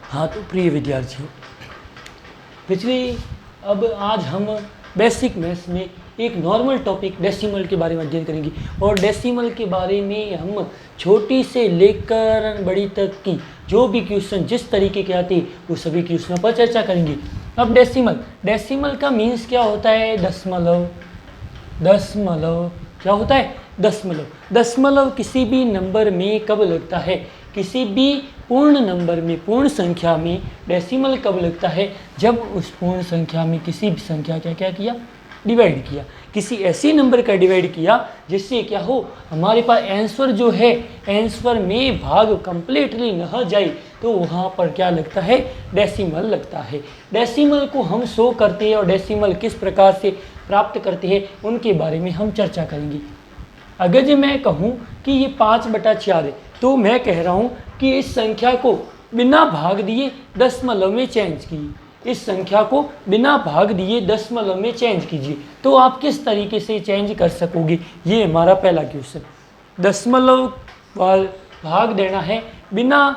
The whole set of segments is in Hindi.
हाँ तो प्रिय विद्यार्थियों, अब आज हम बेसिक मैथ्स में एक नॉर्मल टॉपिक डेसिमल के बारे में अध्ययन करेंगे। और डेसिमल के बारे में हम छोटी से लेकर बड़ी तक की जो भी क्वेश्चन जिस तरीके के आते हैं वो सभी क्वेश्चनों पर चर्चा करेंगे। अब डेसिमल का मीन्स क्या होता है? दशमलव क्या होता है? दशमलव किसी भी नंबर में कब लगता है? किसी भी पूर्ण नंबर में, पूर्ण संख्या में डेसिमल कब लगता है? जब उस पूर्ण संख्या में किसी भी संख्या का क्या किया? डिवाइड किया। किसी ऐसी नंबर का डिवाइड किया जिससे क्या हो, हमारे पास आंसर जो है, आंसर में भाग कंप्लीटली न जाए, तो वहाँ पर क्या लगता है? डेसिमल लगता है। डेसिमल को हम शो करते हैं और डेसिमल किस प्रकार से प्राप्त करते हैं उनके बारे में हम चर्चा करेंगे। अगर जो मैं कहूँ कि ये 5/4 है, तो मैं कह रहा हूँ कि इस संख्या को बिना भाग दिए दशमलव में चेंज कीजिए। इस संख्या को बिना भाग दिए दशमलव में चेंज कीजिए, तो आप किस तरीके से चेंज कर सकोगे? ये हमारा पहला क्वेश्चन। दशमलव भाग देना है, बिना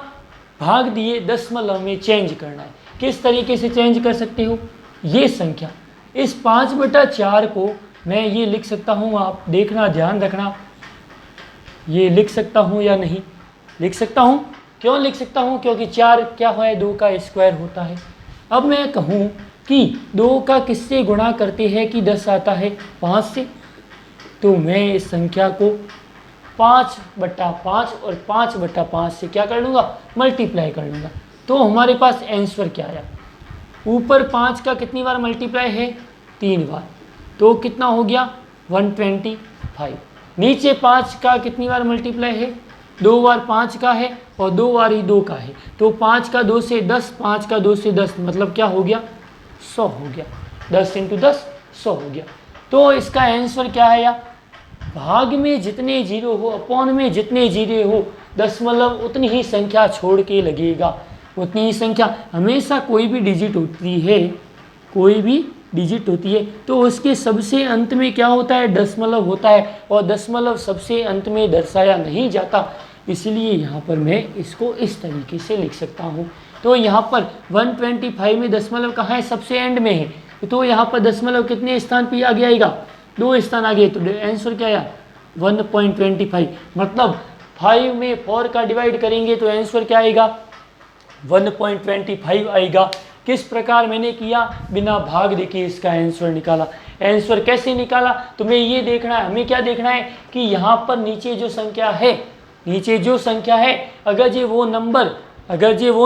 भाग दिए दशमलव में चेंज करना है। किस तरीके से चेंज कर सकते हो? ये संख्या, इस 5/4 को मैं ये लिख सकता हूँ, आप देखना, ध्यान रखना, ये लिख सकता हूँ या नहीं लिख सकता हूँ। क्यों लिख सकता हूँ? क्योंकि 4 क्या है? 2 का स्क्वायर होता है। अब मैं कहूँ कि 2 का किससे गुणा करते हैं कि 10 आता है? 5 से, तो मैं इस संख्या को 5/5 और 5/5 से क्या कर लूँगा? मल्टीप्लाई कर लूँगा। तो हमारे पास आंसर क्या आया? ऊपर 5 का कितनी बार मल्टीप्लाई है? 3 बार, तो कितना हो गया? 125। नीचे 5 का कितनी बार मल्टीप्लाई है? 2 बार 5 का है और 2 बार ही 2 का है, तो 5 का 2 से 10, 5 का 2 से 10, मतलब क्या हो गया? 100 हो गया। 10 × 10 100 हो गया। तो इसका आंसर क्या है? भाग में जितने जीरो हो, अपॉन में जितने जीरो हो, दशमलव उतनी ही संख्या छोड़ के लगेगा। उतनी ही संख्या, हमेशा कोई भी डिजिट होती है, कोई भी डिजिट होती है तो उसके सबसे अंत में क्या होता है? दशमलव होता है, और दशमलव सबसे अंत में दर्शाया नहीं जाता, इसलिए यहाँ पर मैं इसको इस तरीके से लिख सकता हूँ। तो यहाँ पर 125 में दशमलव कहाँ है? सबसे एंड में है, तो यहाँ पर दशमलव कितने स्थान पे आगे आएगा? 2 स्थान आगे, तो आंसर क्या आया? 1.25। मतलब 5 में 4 का डिवाइड करेंगे तो आंसर क्या आएगा? 1.25 आएगा। किस प्रकार मैंने किया? बिना भाग देके इसका आंसर निकाला। आंसर कैसे निकाला? तुम्हें ये देखना है, हमें क्या देखना है कि यहाँ पर नीचे जो संख्या है, अगर ये वो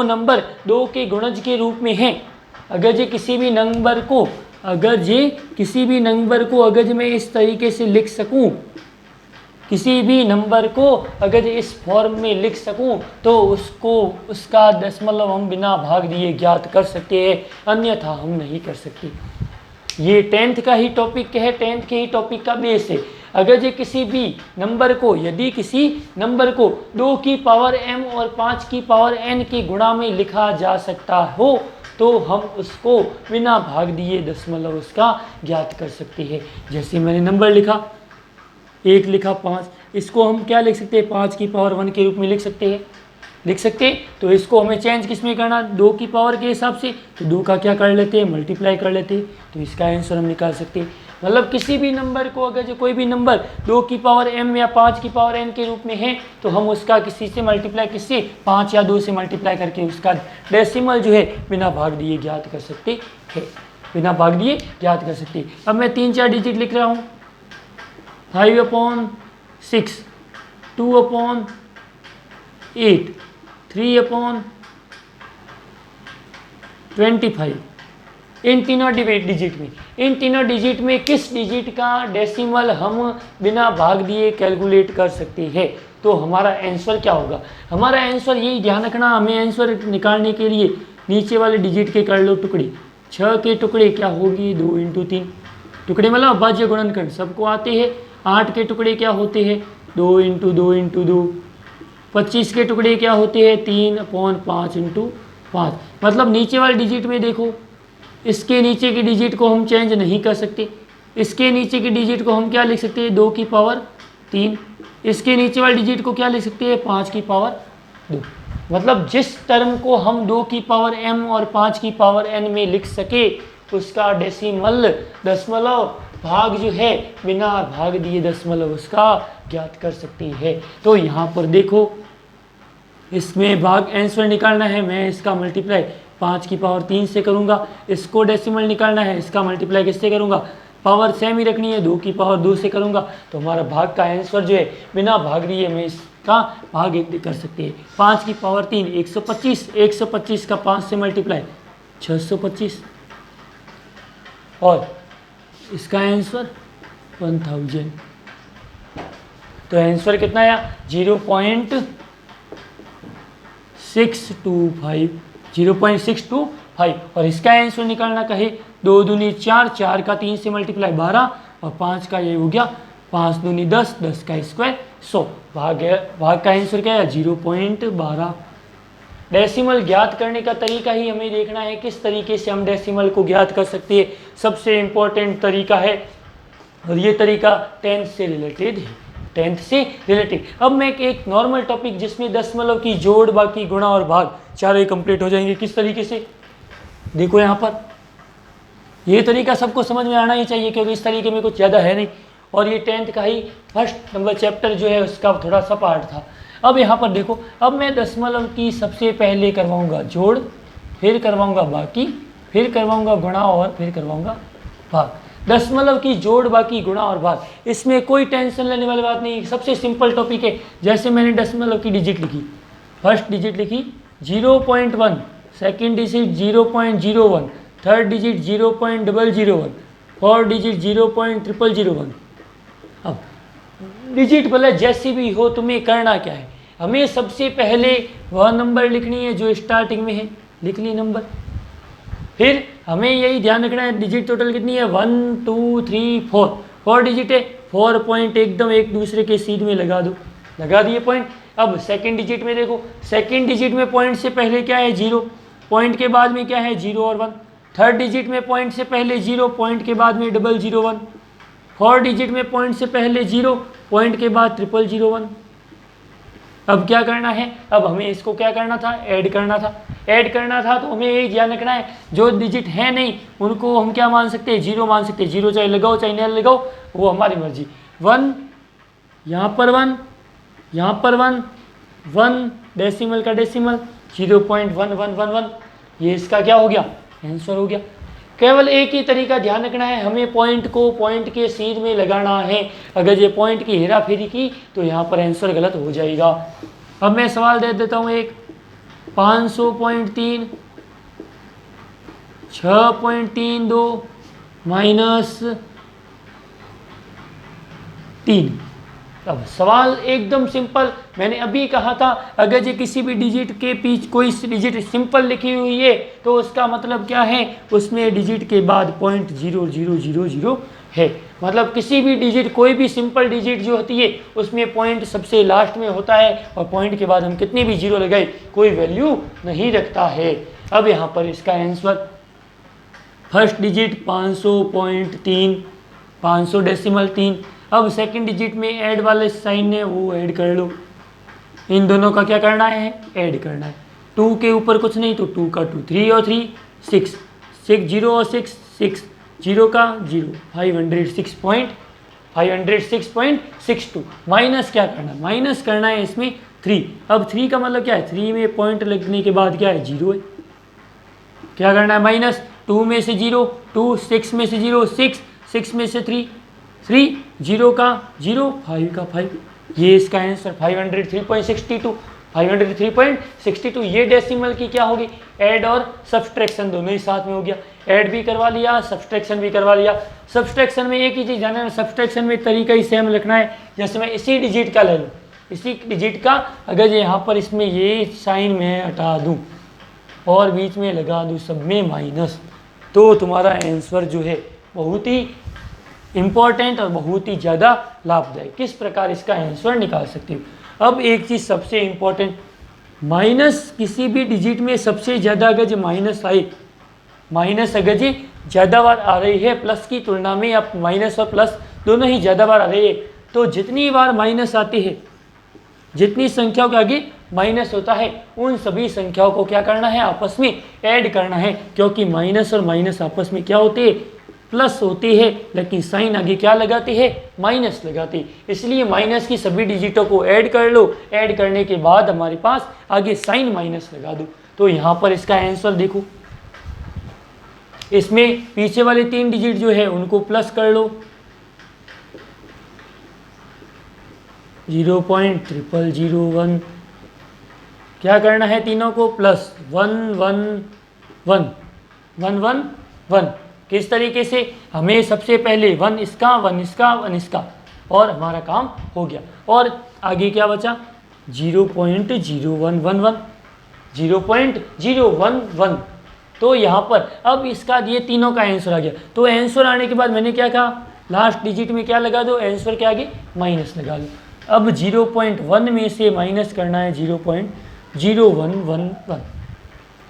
नंबर 2 के गुणज के रूप में है, अगर ये किसी भी नंबर को अगर मैं इस तरीके से लिख सकूं, किसी भी नंबर को अगर इस फॉर्म में लिख सकूं, तो उसका दशमलव हम बिना भाग दिए ज्ञात कर सकते हैं, अन्यथा हम नहीं कर सकते। ये 10th का ही टॉपिक है, 10th के ही टॉपिक का बेस है। अगर ये किसी भी नंबर को, यदि किसी नंबर को 2 की पावर m और 5 की पावर n के गुणा में लिखा जा सकता हो, तो हम उसको बिना भाग दिए दशमलव उसका ज्ञात कर सकते हैं। जैसे मैंने नंबर लिखा, 1 लिखा 5, इसको हम क्या लिख सकते हैं? 5 की पावर 1 के रूप में लिख सकते हैं। तो इसको हमें चेंज किस में करना? 2 की पावर के हिसाब से, तो 2 का क्या कर लेते हैं? मल्टीप्लाई कर लेते हैं, तो इसका आंसर हम निकाल सकते हैं। मतलब किसी भी नंबर को, अगर जो कोई भी नंबर 2 की पावर m या 5 की पावर n के रूप में है, तो हम उसका किसी से मल्टीप्लाई, किससे? 5 या 2 से मल्टीप्लाई करके उसका डेसिमल जो है बिना भाग दिए ज्ञात कर सकते हैं। अब मैं 3-4 डिजिट लिख रहा हूँ। 5/6, 2/8, 3/25। इन तीनों डिजिट में किस डिजिट का डेसिमल हम बिना भाग दिए कैलकुलेट कर सकते हैं? तो हमारा आंसर क्या होगा? हमारा आंसर यही ध्यान रखना, हमें आंसर निकालने के लिए नीचे वाले डिजिट के कर लो टुकड़े। 6 के टुकड़े क्या होगी? 2 × 3 टुकड़े, मतलब अभाज्य गुणनखंड सबको आते हैं। 8 के टुकड़े क्या होते हैं? 2 × 2 × 2। 25 के टुकड़े क्या होते हैं? 3/5 × 5। मतलब नीचे वाले डिजिट में देखो, इसके नीचे की डिजिट को हम चेंज नहीं कर सकते। इसके नीचे की डिजिट को हम क्या लिख सकते हैं? 2 की पावर 3। इसके नीचे वाले डिजिट को क्या लिख सकते हैं? 5 की पावर 2। मतलब जिस टर्म को हम 2 की पावर m और 5 की पावर n में लिख सके उसका डेसिमल दशमलव भाग जो है बिना भाग दिए दशमलव उसका ज्ञात कर सकती है। तो यहाँ पर देखो इसमें भाग आंसर निकालना है, मैं इसका मल्टीप्लाई 5 की पावर 3 से करूँगा। इसको डेसिमल निकालना है, इसका मल्टीप्लाई किससे करूँगा, पावर सेम ही रखनी है, 2 की पावर 2 से करूँगा। तो हमारा भाग का आंसर जो है बिना भाग दिए मैं इसका भाग कर सकते हैं। 5 की पावर 3 125, 125 का 5 से मल्टीप्लाई 625 और इसका आंसर 1000। तो आंसर कितना आया 0.625 और इसका आंसर निकालना कहे 2 दूनी 4, 4 का 3 से मल्टीप्लाई 12 और 5 का ये हो गया 5 दूनी 10, 10 का स्क्वायर 100। भाग का आंसर क्या है 0.12। डेसिमल ज्ञात करने का तरीका ही हमें देखना है किस तरीके से हम डेसिमल को ज्ञात कर सकते हैं। सबसे इम्पोर्टेंट तरीका है और ये तरीका 10th से रिलेटेड है, 10th से रिलेटेड। अब मैं एक नॉर्मल टॉपिक जिसमें दशमलव की जोड़, बाकी गुणा और भाग चारों ही कंप्लीट हो जाएंगे। किस तरीके से, देखो यहाँ पर ये तरीका सबको समझ में आना ही चाहिए क्योंकि इस तरीके में कुछ ज़्यादा है नहीं और ये 10th का ही फर्स्ट नंबर चैप्टर जो है उसका थोड़ा सा पार्ट था। अब यहाँ पर देखो, अब मैं दशमलव की सबसे पहले करवाऊँगा जोड़, फिर करवाऊँगा बाकी, फिर करवाऊँगा गुणा और फिर करवाऊँगा भाग। दशमलव की जोड़, बाकी, गुणा और भाग, इसमें कोई टेंशन लेने वाली बात नहीं, सबसे सिंपल टॉपिक है। जैसे मैंने दशमलव की डिजिट लिखी, फर्स्ट डिजिट लिखी 0.1, second digit 0.01, third digit 0.001, fourth digit 0.0001। अब डिजिट भले जैसी भी हो, तुम्हें करना क्या है, हमें सबसे पहले वह नंबर लिखनी है जो स्टार्टिंग में है, लिख ली नंबर। फिर हमें यही ध्यान रखना है डिजिट टोटल कितनी है 1 2 3 4, 4 डिजिट है, 4 पॉइंट एकदम एक दूसरे के सीध में लगा दो, लगा दिए पॉइंट। अब सेकंड डिजिट में देखो, सेकंड डिजिट में पॉइंट से पहले क्या है 0, पॉइंट के बाद में क्या है 0 और 1। थर्ड डिजिट में पॉइंट से पहले 0, पॉइंट के बाद में 001। फोर्थ डिजिट में पॉइंट से पहले 0, पॉइंट के बाद 0001। अब क्या करना है, अब हमें इसको क्या करना था, ऐड करना था। ऐड करना था तो हमें यही ध्यान रखना है जो डिजिट है नहीं उनको हम क्या मान सकते हैं, 0 मान सकते हैं। 0 चाहे लगाओ चाहे नहीं लगाओ वो हमारी मर्जी। 1 यहाँ पर 1, यहाँ पर 1, 1 डेसिमल का डेसिमल 0.1111, ये इसका क्या हो गया, आंसर हो गया। केवल एक ही तरीका ध्यान रखना है, हमें पॉइंट को पॉइंट के सीध में लगाना है। अगर ये पॉइंट की हेरा फेरी की तो यहाँ पर आंसर गलत हो जाएगा। अब मैं सवाल दे देता हूँ एक, 500.3 6.32 माइनस 3। अब सवाल एकदम सिंपल, मैंने अभी कहा था अगर ये किसी भी डिजिट के पीछे कोई डिजिट सिंपल लिखी हुई है तो उसका मतलब क्या है, उसमें डिजिट के बाद 0.0000 है। मतलब किसी भी डिजिट, कोई भी सिंपल डिजिट जो होती है उसमें पॉइंट सबसे लास्ट में होता है और पॉइंट के बाद हम कितने भी जीरो लगाए कोई वैल्यू नहीं रखता है। अब यहाँ पर इसका आंसर फर्स्ट डिजिट 500.3, 500 डेसिमल 3। अब सेकंड डिजिट में ऐड वाले साइन है वो ऐड कर लो, इन दोनों का क्या करना है, ऐड करना है। 2 के ऊपर कुछ नहीं तो 2 का 2, 3 और 3 6, 6 0 और 6 6, 0 का 0, 506.62 माइनस क्या करना है, माइनस करना है इसमें 3। अब 3 का मतलब क्या है, 3 में पॉइंट लगने के बाद क्या है 0 है, क्या करना है माइनस 2 में से 0 2, 6 में से 0 6, 6 में से 3 3, 0 का 0, 5 का 5, ये इसका आंसर 503.62, 503.62। ये डेसिमल की क्या होगी, ऐड और सब्सट्रैक्शन दोनों ही साथ में हो गया, ऐड भी करवा लिया सब्सट्रैक्शन भी करवा लिया। सब्सट्रैक्शन में एक ही चीज़ जानना है, सब्सट्रैक्शन में तरीका ही सेम लिखना है। जैसे मैं इसी डिजिट का ले लूँ, इसी डिजिट का अगर यहाँ पर इसमें ये साइन मैं हटा दूँ और बीच में लगा दूँ सब में माइनस, तो तुम्हारा आंसर जो है बहुत ही इम्पॉर्टेंट और बहुत ही ज़्यादा लाभदायक। किस प्रकार इसका आंसर निकाल सकते हो। अब एक चीज़ सबसे इम्पॉर्टेंट, माइनस किसी भी डिजिट में सबसे ज़्यादा अगर जो माइनस आए, माइनस अगर जी ज़्यादा बार आ रही है प्लस की तुलना में, या माइनस और प्लस दोनों ही ज़्यादा बार आ रही है, तो जितनी बार माइनस आती है, जितनी संख्याओं के आगे माइनस होता है उन सभी संख्याओं को क्या करना है, आपस में ऐड करना है, क्योंकि माइनस और माइनस आपस में क्या होते हैं, प्लस होती है, लेकिन साइन आगे क्या लगाती है, माइनस लगाती है। इसलिए माइनस की सभी डिजिटों को ऐड कर लो, ऐड करने के बाद हमारे पास आगे साइन माइनस लगा दो। तो यहाँ पर इसका आंसर देखो, इसमें पीछे वाले 3 डिजिट जो है उनको प्लस कर लो, 0.0001, क्या करना है, तीनों को प्लस 111 किस तरीके से, हमें सबसे पहले 1 इसका 1 इसका 1 इसका, और हमारा काम हो गया। और आगे क्या बचा, 0.0111, 0.011। तो यहाँ पर अब इसका ये तीनों का आंसर आ गया। तो आंसर आने के बाद मैंने क्या कहा, लास्ट डिजिट में क्या लगा दो, आंसर के आगे माइनस लगा लो। अब 0.1 में से माइनस करना है 0.0111,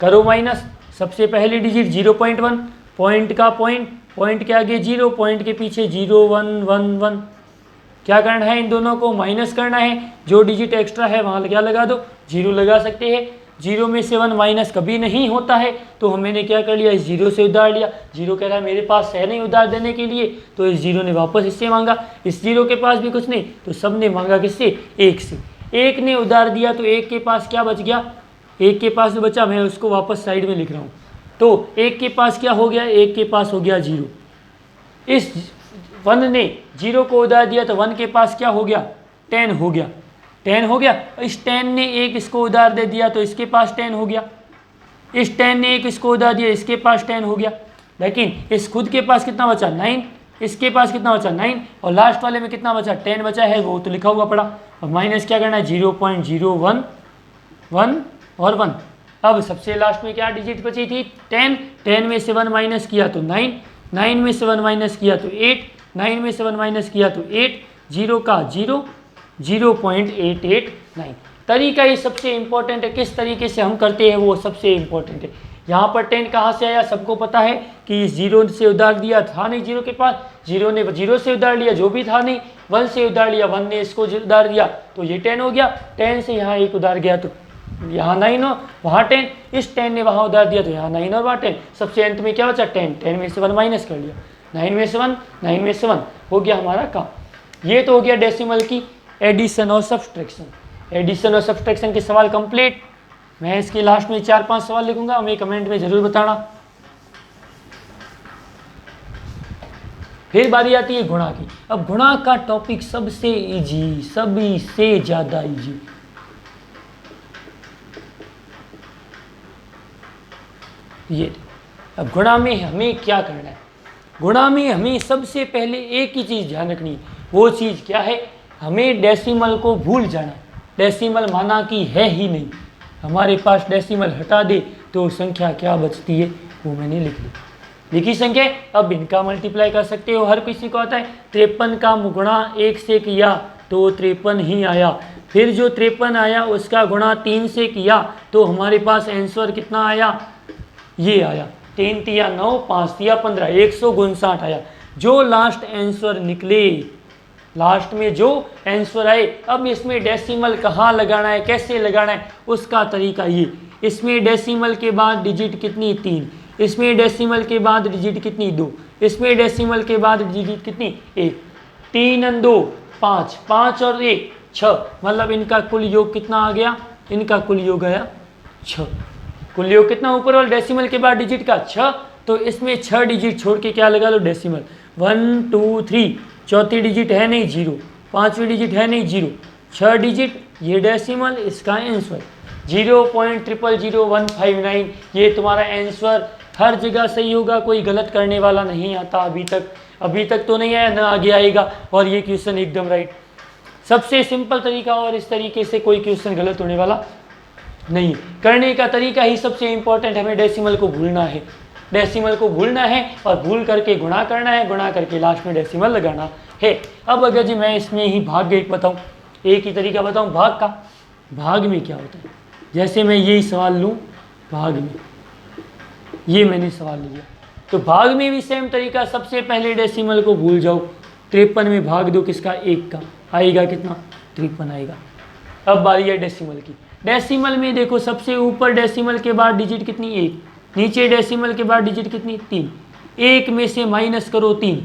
करो माइनस। सबसे पहली डिजिट 0.1, पॉइंट का पॉइंट, पॉइंट के आगे 0, पॉइंट के पीछे 0111, क्या करना है, इन दोनों को माइनस करना है। जो डिजिट एक्स्ट्रा है वहाँ क्या लगा दो, 0 लगा सकते हैं। 0 में से 1 माइनस कभी नहीं होता है, तो हमने क्या कर लिया, इस 0 से उधार लिया। 0 कह रहा है मेरे पास है नहीं उधार देने के लिए, तो इस 0 ने वापस इससे मांगा। इस 0 के पास भी कुछ नहीं, तो सब ने मांगा किससे, 1 से। 1 ने उधार दिया तो 1 के पास क्या बच गया, 1 के पास जो बचा मैं उसको वापस साइड में लिख रहा हूँ। तो 1 के पास क्या हो गया, 1 के पास हो गया 0। इस 1 ने 0 को उधार दिया तो 1 के पास क्या हो गया, 10 हो गया, 10 हो गया। इस 10 ने 1 इसको उधार दे दिया तो इसके पास 10 हो गया। इस 10 ने 1 इसको उधार दिया, इसके पास 10 हो गया। लेकिन इस खुद के पास कितना बचा, 9, इसके पास कितना बचा, 9, और लास्ट वाले में कितना बचा, 10 बचा है, वो तो लिखा हुआ पड़ा। और माइनस क्या करना है, 0.011 और 1। अब सबसे लास्ट में क्या डिजिट बची थी, 10, 10 में से 1 माइनस किया तो 9, 9 में से 1 माइनस किया तो 8, 9 में से 1 माइनस किया तो 8, 0 का 0, 0.889। तरीका ही सबसे इम्पोर्टेंट है, किस तरीके से हम करते हैं वो सबसे इम्पोर्टेंट है। यहाँ पर 10 कहाँ से आया, सबको पता है कि इस 0 से उधार दिया था नहीं 0 के पास, 0 ने 0 से उधार लिया जो भी था नहीं, 1 से उधार लिया, 1 ने इसको उधार दिया तो ये 10 हो गया। 10 से यहाँ 1 उधार गया तो यहाँ 9 हो, वहाँ 10, इस 10 ने वहाँ उधार दिया तो यहाँ 9 और वहाँ 10, सबसे अंत में क्या बचा, 10, 10 में से 1 माइनस कर लिया, 9 में से 1, 9 में से 1 हो गया हमारा काम। ये तो हो गया डेसिमल की एडिशन और सब्सट्रैक्शन। एडिशन और सब्सट्रैक्शन के सवाल कंप्लीट। मैं इसके लास्ट में 4-5 सवाल लिखूंगा, हमें कमेंट में जरूर बताना। फिर बारी आती है गुणा की। अब गुणा का टॉपिक सबसे इजी, सभी से ज्यादा इजी। ये अब गुणा में हमें क्या करना है, गुणा में हमें सबसे पहले एक ही चीज ध्यान रखनी है। वो चीज क्या है, हमें डेसिमल को भूल जाना है। डेसिमल माना कि है ही नहीं, हमारे पास डेसिमल हटा दे तो संख्या क्या बचती है वो मैंने लिख ली, लिखी संख्या। अब इनका मल्टीप्लाई कर सकते हो, हर किसी को आता है। 53 का गुणा 1 से किया तो 53 ही आया। फिर जो 53 आया उसका गुणा 3 से किया तो हमारे पास आंसर कितना आया, ये आया 3 तिया 9, 5 तिया 15, 159 आया। जो लास्ट आंसर निकले, लास्ट में जो आंसर आए, अब इसमें डेसिमल कहाँ लगाना है, कैसे लगाना है, उसका तरीका ये। इसमें डेसिमल के बाद डिजिट कितनी, 3, इसमें डेसिमल के बाद डिजिट कितनी, 2, इसमें डेसिमल के बाद डिजिट कितनी, 1, 3 और 2 5, 5 और 1 6, मतलब इनका कुल योग कितना आ गया, इनका कुल योग आया 6। कुल योग कितना ऊपर वाले डेसिमल के बाद डिजिट का 6, तो इसमें 6 डिजिट छोड़ के क्या लगा लो, डेसिमल। 1 2 3, चौथी डिजिट है नहीं 0, पांचवी डिजिट है नहीं 0, 6 डिजिट ये डेसिमल, इसका आंसर 0.000159। ये तुम्हारा आंसर हर जगह सही होगा, कोई गलत करने वाला नहीं आता अभी तक तो नहीं आया, ना आगे आएगा। और ये क्वेश्चन एकदम राइट, सबसे सिंपल तरीका, और इस तरीके से कोई क्वेश्चन गलत होने वाला नहीं। करने का तरीका ही सबसे इंपॉर्टेंट, हमें डेसिमल को भूलना है, डेसिमल को भूलना है और भूल करके गुणा करना है, गुणा करके लास्ट में डेसिमल लगाना है। अब अगर जी मैं इसमें ही भाग एक बताऊं, एक ही तरीका बताऊं भाग का। भाग में क्या होता है, जैसे मैं यही सवाल लूं, भाग में ये मैंने सवाल लिया, तो भाग में भी सेम तरीका, सबसे पहले डेसिमल को भूल जाओ। 53 में भाग दो किसका, 1 का, आएगा कितना, 53 आएगा। अब बारी है डेसिमल की। डेसिमल में देखो सबसे ऊपर डेसिमल के बाद डिजिट कितनी 1, नीचे डेसिमल के बाद डिजिट कितनी 3, 1 में से माइनस करो 3,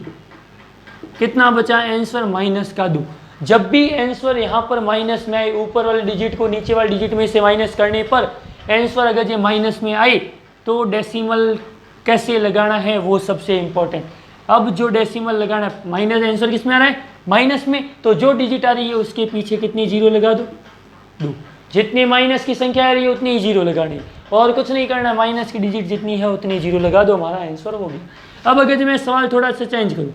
कितना बचा आंसर -2। जब भी आंसर यहाँ पर माइनस में आए, ऊपर वाले डिजिट को नीचे वाले डिजिट में से माइनस करने पर आंसर अगर ये माइनस में आए तो डेसिमल कैसे लगाना है वो सबसे इम्पोर्टेंट। अब जो डेसिमल लगाना है, माइनस आंसर किस में आ रहा है माइनस में, तो जो डिजिट आ रही है उसके पीछे कितनी जीरो लगा दो 2, जितने माइनस की संख्या आ रही है उतनी ही जीरो लगानी है और कुछ नहीं करना, माइनस की डिजिट जितनी है उतनी जीरो लगा दो, हमारा आंसर हो गया। अब अगर मैं सवाल थोड़ा सा चेंज करूँ,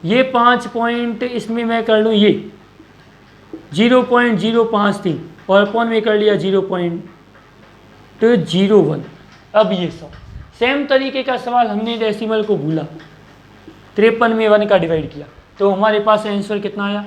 ये 5 पॉइंट इसमें मैं कर लूँ ये 0.053 और अपॉन में कर लिया 0.01। अब ये सब सेम तरीके का सवाल हमने डेसिमल को भूला, 53 में 1 का डिवाइड किया तो हमारे पास आंसर कितना आया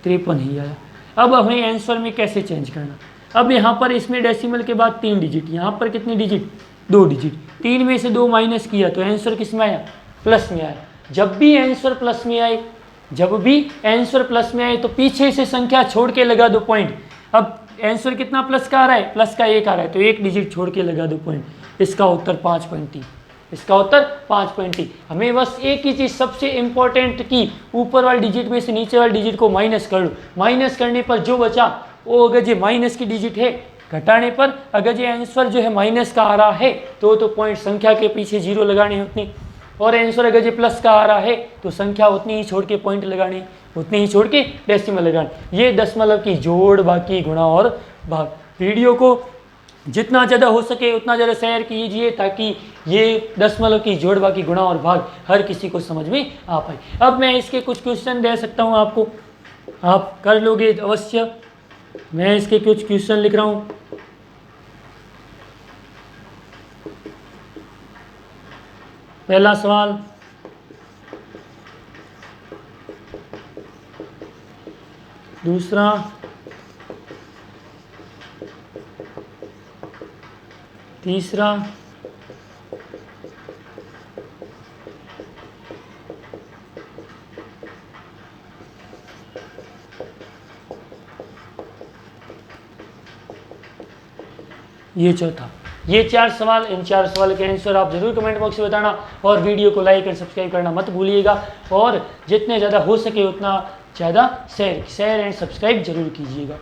53 ही आया। अब हमें आंसर में कैसे चेंज करना, अब यहाँ पर इसमें डेसिमल के बाद 3 डिजिट, यहाँ पर कितनी डिजिट 2 डिजिट, 3 में से 2 माइनस किया तो आंसर किस में आया प्लस में आया। जब भी आंसर प्लस में आए, जब भी आंसर प्लस में आए तो पीछे से संख्या छोड़ के लगा दो पॉइंट। अब आंसर कितना प्लस का आ रहा है, प्लस का 1 आ रहा है तो 1 डिजिट छोड़ के लगा दो पॉइंट, इसका उत्तर 5.3, इसका उत्तर 5.3। हमें बस एक ही चीज़ सबसे इंपॉर्टेंट की ऊपर वाले डिजिट में से नीचे वाले डिजिट को माइनस कर लो, माइनस करने पर जो बचा वो अगर ये माइनस की डिजिट है, घटाने पर अगर ये आंसर जो है माइनस का आ रहा है तो पॉइंट संख्या के पीछे जीरो लगाने हैं उतनी, और आंसर अगर ये प्लस का आ रहा है तो संख्या उतनी ही छोड़ के पॉइंट लगाने, उतनी ही छोड़ के डेसिमल लगाने। ये दशमलव की जोड़, बाकी गुणा और भाग। वीडियो को जितना ज़्यादा हो सके उतना ज़्यादा शेयर कीजिए ताकि ये दशमलव की जोड़, बाकी गुणा और भाग हर किसी को समझ में आ पाए। अब मैं इसके कुछ क्वेश्चन दे सकता हूँ आपको, आप कर लोगे अवश्य। मैं इसके कुछ क्वेश्चन लिख रहा हूँ। पहला सवाल, दूसरा, तीसरा, ये चौथा। ये 4 सवाल, इन 4 सवाल के आंसर आप जरूर कमेंट बॉक्स में बताना और वीडियो को लाइक और सब्सक्राइब करना मत भूलिएगा, और जितने ज़्यादा हो सके उतना ज़्यादा शेयर एंड सब्सक्राइब जरूर कीजिएगा।